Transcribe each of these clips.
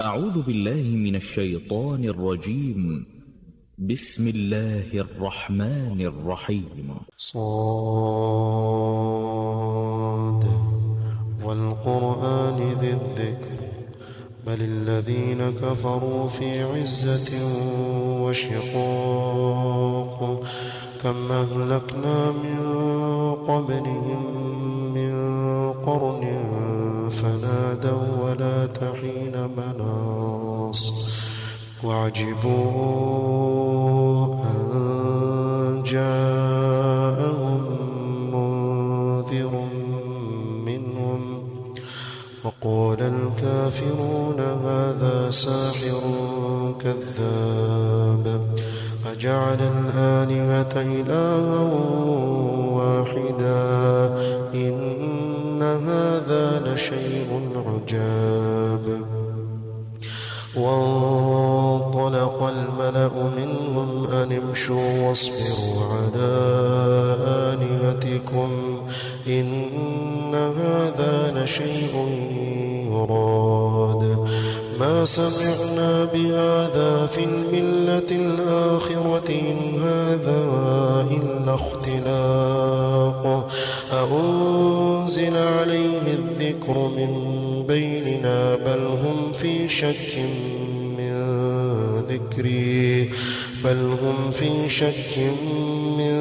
أعوذ بالله من الشيطان الرجيم. بسم الله الرحمن الرحيم. صاد والقرآن ذي الذكر بل الذين كفروا في عزة وشقاق كم أهلكنا من قبلهم من قرن فنادوا ولا تحين مناص وعجبوا أن جاءهم منذر منهم وقال الكافرون هذا ساحر كذاب أجعل الآلهة إلها واحدا إن هذا لشيء عجاب. وانطلق الملأ منهم أن امشوا واصبروا على آلهتكم إن هذا لشيء يراد ما سمعنا بهذا في الملة الآخرة إن هذا إلا اختلاق أأنزل عليه الذكر من بيننا بل هم في شك من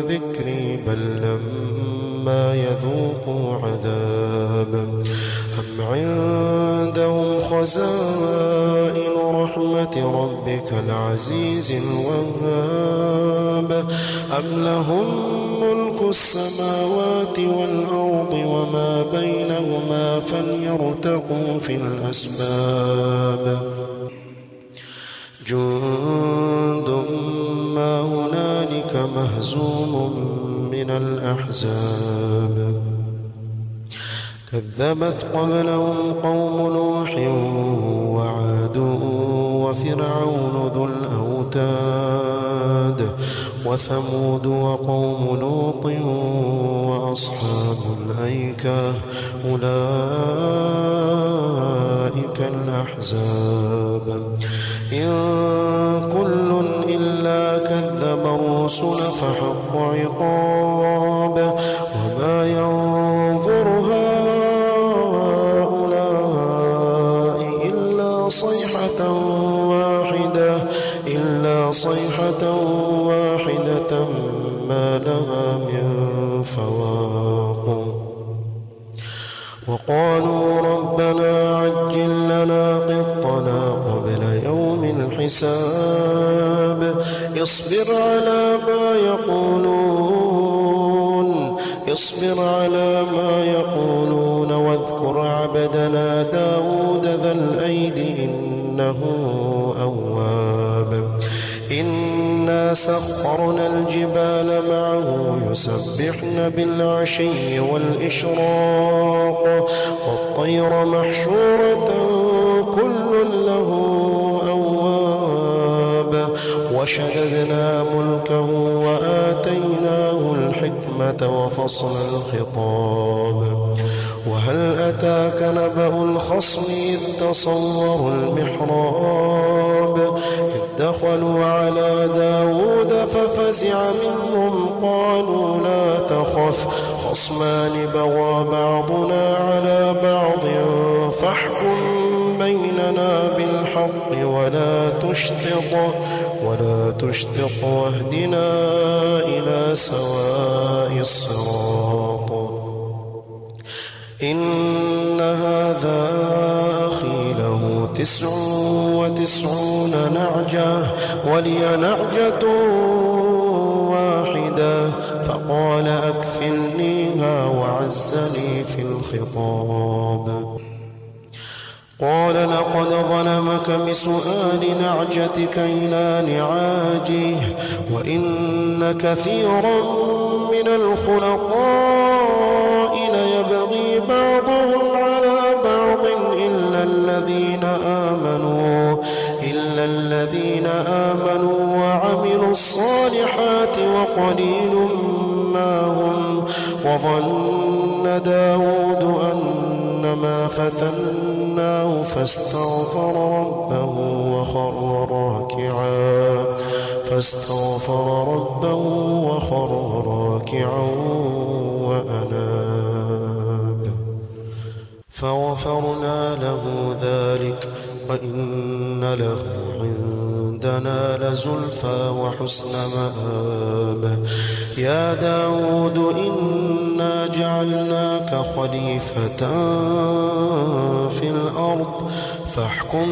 ذكري بل لما يذوقوا عذاب أم عندهم خزائن رحمة ربك العزيز الوهاب أم لهم ملك السماوات والأرض وما بينهما فليرتقوا في الأسباب جند ما هنالك مهزوم من الأحزاب كذبت قبلهم قوم نوح وعاد وفرعون ذو الأوتاد وثمود وقوم لوط وأصحاب الأيكة أولئك الأحزاب إن كل إلا كذب الرسل فحق عقاب وما ينظر هؤلاء إلا صيحة واحدة ما لها من فواق وقالوا ربنا عجل لنا قطنا قبل يوم الحساب اصبر على ما يقولون واذكر عبدنا داود ذا الأيد إنه أواب إنا سخرنا الجبال معه يسبحن بالعشي والإشراق والطير محشورة كل له أواب وشددنا ملكه وآتيناه الحكمة وفصل الخطاب وهل أتاك نبأ الخصم إذ تصوروا المحراب إذ دخلوا على داود ففزع منهم قالوا لا تخف خصمان بغى بعضنا على بعض فاحكم بيننا بالحق ولا تشطط واهدنا إلى سواء الصراط إن هذا أخي له 99 نعجة ولي نعجة واحدة فقال أكفلنيها وعزني في الخطاب قال لقد ظلمك بسؤال نعجتك إلى نعاجه وإن كثيرا من الخلطاء ليبغي بعضهم على بعض إلا الذين آمنوا وعملوا الصالحات وقليل ما هم وظن داود أن إنما فتناه فاستغفر ربه وخر راكعا وأناب فغفرنا له ذلك وإن له عندنا لزلفى وحسن مآب يا داود إنا جعلناك خليفة في الأرض فاحكم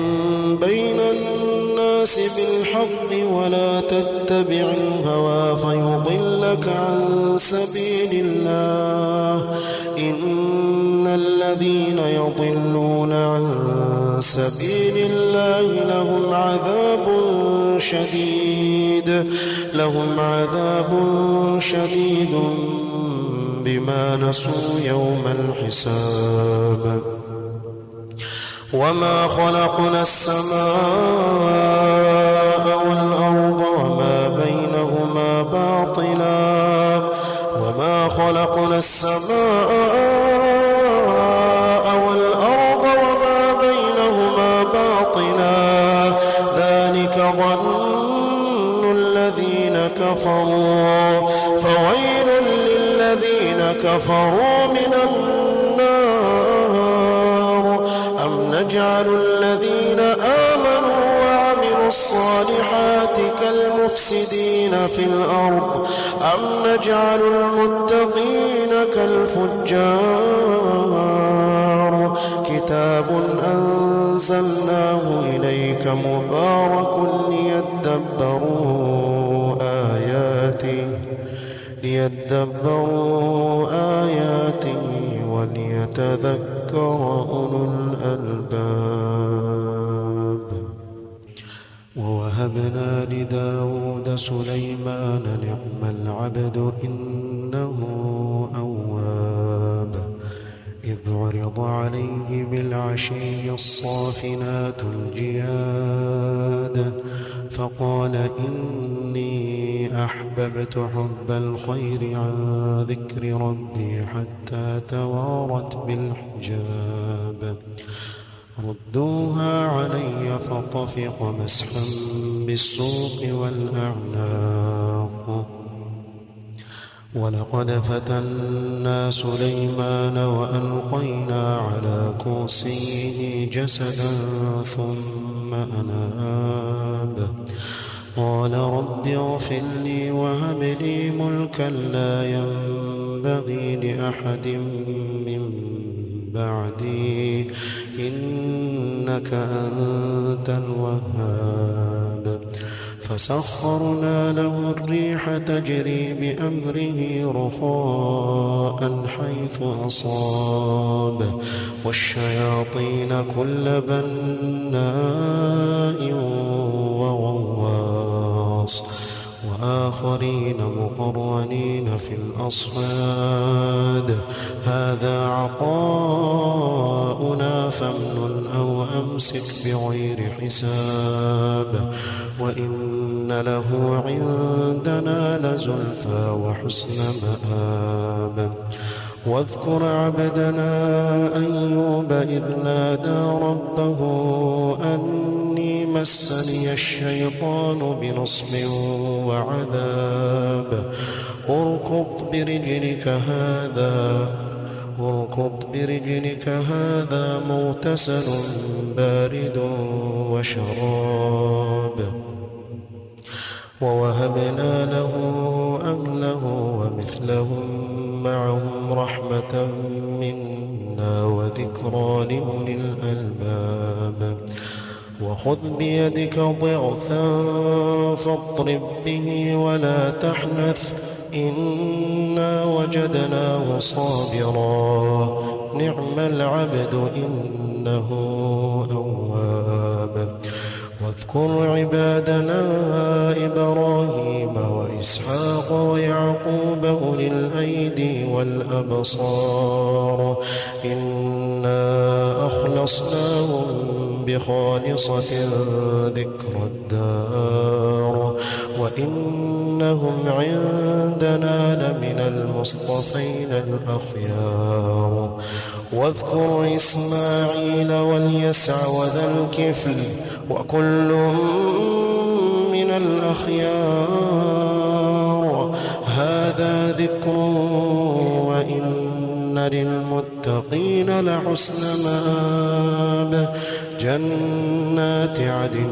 بين الناس بالحق ولا تتبع الهوى فيضلك عن سبيل الله إن الذين يضلون عن سبيل الله لهم عذاب شديد بما نسوا يوم الحساب وما خلقنا السماء والأرض وما بينهما باطلا ذلك ظن الذين كفروا فويل للذين كفروا من النار أم نجعل الذين آمنوا وعملوا الصالحات كالمفسدين في الأرض أم نجعل المتقين كالفجار كتاب أنزلناه إليك مبارك ليدبروا آياته وليتذكر أولو الألباب ووهبنا لداود سليمان نعم العبد إنه أواب إذ عرض عليه بالعشي الصافنات الجياد فقال إني أحببت حب الخير عن ذكر ربي حتى توارت بالحجاب ردوها علي فطفق مسحا بالسوق والأعناق ولقد فتنا سليمان وألقينا على كرسيه جسدا ثم أناب قال رب اغفر لي وهب لي ملكا لا ينبغي لأحد من بعدي إنك أنت الوهاب فسخرنا له الريح تجري بأمره رخاء حيث أصاب والشياطين كل بناء وغواص وآخرين مقرنين في الأصفاد هذا عطاؤنا فامنن أو أمسك بغير حساب وإن له عندنا لزلفى وحسن مآب واذكر عبدنا أيوب إذ نادى ربه أني مسني الشيطان بنصب وعذاب اركض برجلك هذا مغتسل بارد وشراب ووهبنا له أهله ومثلهم معهم رحمة منا وذكرى لأولي الألباب وخذ بيدك ضغثا فاضرب به ولا تحنث إنا وجدناه صابرا نعم العبد إنه أواب واذكر عبادنا إبراهيم وإسحاق ويعقوب أولي الأيدي والأبصار إنا أخلصناهم بخالصة ذكر الدار وإنهم عندنا لمن المصطفين الأخيار واذكر إسماعيل واليسع وذا الكفل وكل من الأخيار هذا ذكر وإن للمتقين لحسن مآب جنات عدن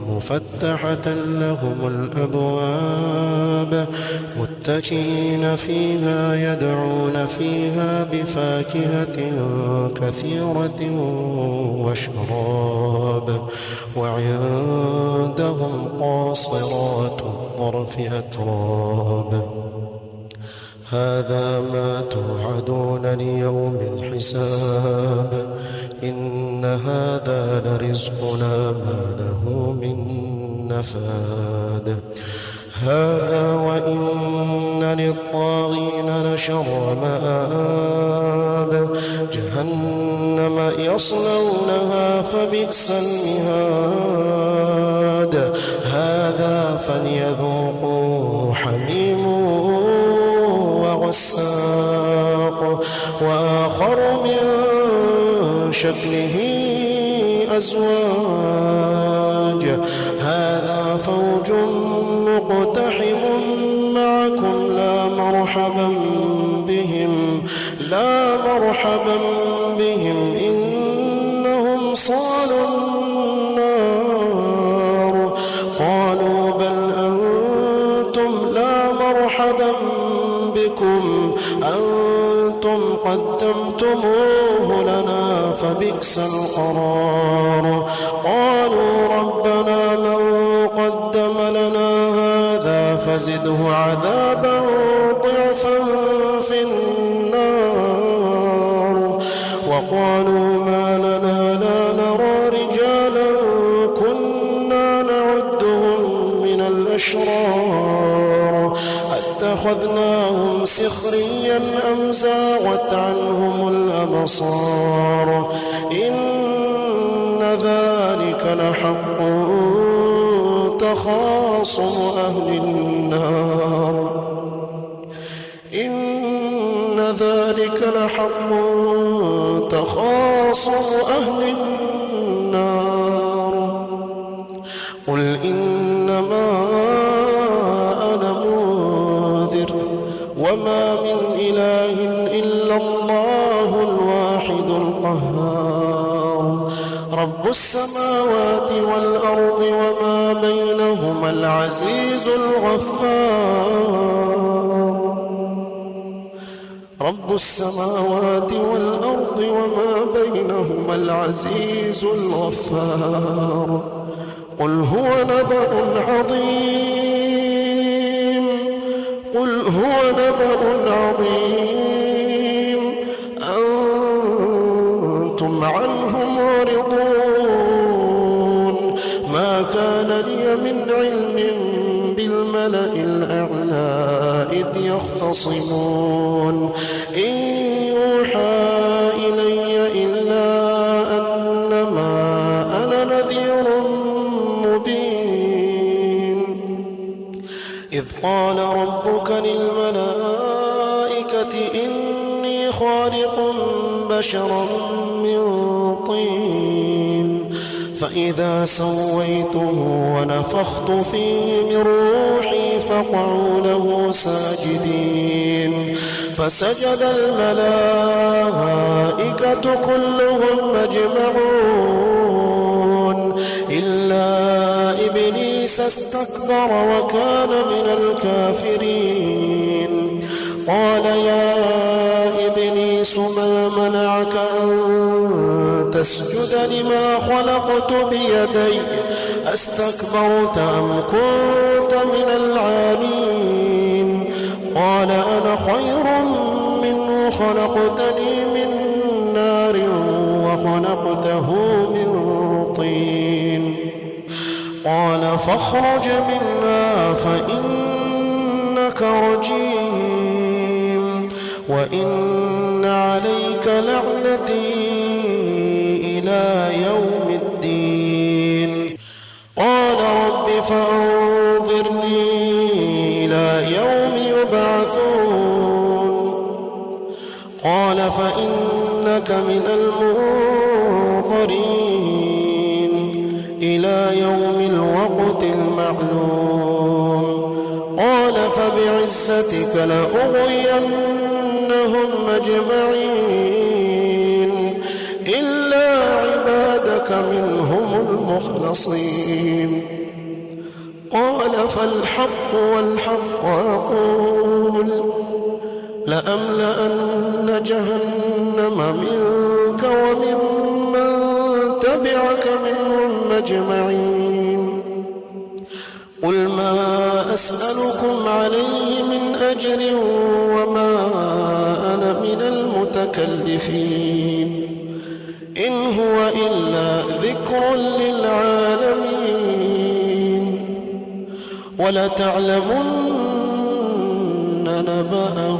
مفتحة لهم الأبواب متكئين فيها يدعون فيها بفاكهة كثيرة وشراب وعندهم قاصرات الطرف أتراب هذا ما توعدون ليوم الحساب إن هذا لرزقنا ما له من نفاد هذا وإن للطاغين لشر مآب جهنم يصلونها فبئس المهاد هذا فليذوقوا حميم وغساق وآخر من شكله أزواج هذا فوج مقتحم معكم لا مرحبا بهم إنهم صالوا النار قالوا بل أنتم لا مرحبا بكم أنتم قدمتموه لنا فبئس القرار قالوا ربنا من قدم لنا هذا فزده عذابا ضعفا في النار وقالوا ما لنا لا نرى رجالا كنا نعدهم من الأشرار اتخذناهم سخريا أم زاغت عنهم الأبصار إن ذلك لحق تخاصم أهل النار إن ذلك لحق تخاصم أهل النار قل إنما أنا منذر وما من إله إلا الله الواحد القهار رب السماوات والأرض وما بينهما العزيز الغفار رب السماوات والأرض وما بينهما العزيز الغفار قل هو نبأ عظيم قل هو نبأ عظيم أنتم عنه معرضون ما كان لي من علم بالملأ الأعلى إذ يختصمون إن يوحى إلي إلا أنما أنا نذير مبين إذ قال ربك للملائكة إني خالق بشرا من طين فإذا سويته ونفخت فيه من روحي فقعوا له ساجدين فسجد الملائكة كلهم أجمعون إلا إبليس استكبر وكان من الكافرين قال يا إبليس ما منعك أن تسجد لما خلقت بيدي أستكبرت أم كنت من العالين قال أنا خير منه خلقتني من نار وخلقته من طين قال فاخرج منها فإنك رجيم وإن عليك لعنتي إلى يوم الدين قال رب فأنظرني إلى يوم يبعثون قال فإنك إنك من المنظرين إلى يوم الوقت المعلوم قال فبعزتك لأغوينهم أجمعين إلا عبادك منهم المخلصين قال فالحق والحق أقول لأملأن جهنم منك وممن تبعك منهم أجمعين قل ما أسألكم عليه من أجر وما أنا من المتكلفين إن هو إلا ذكر للعالمين ولتعلمن نبأه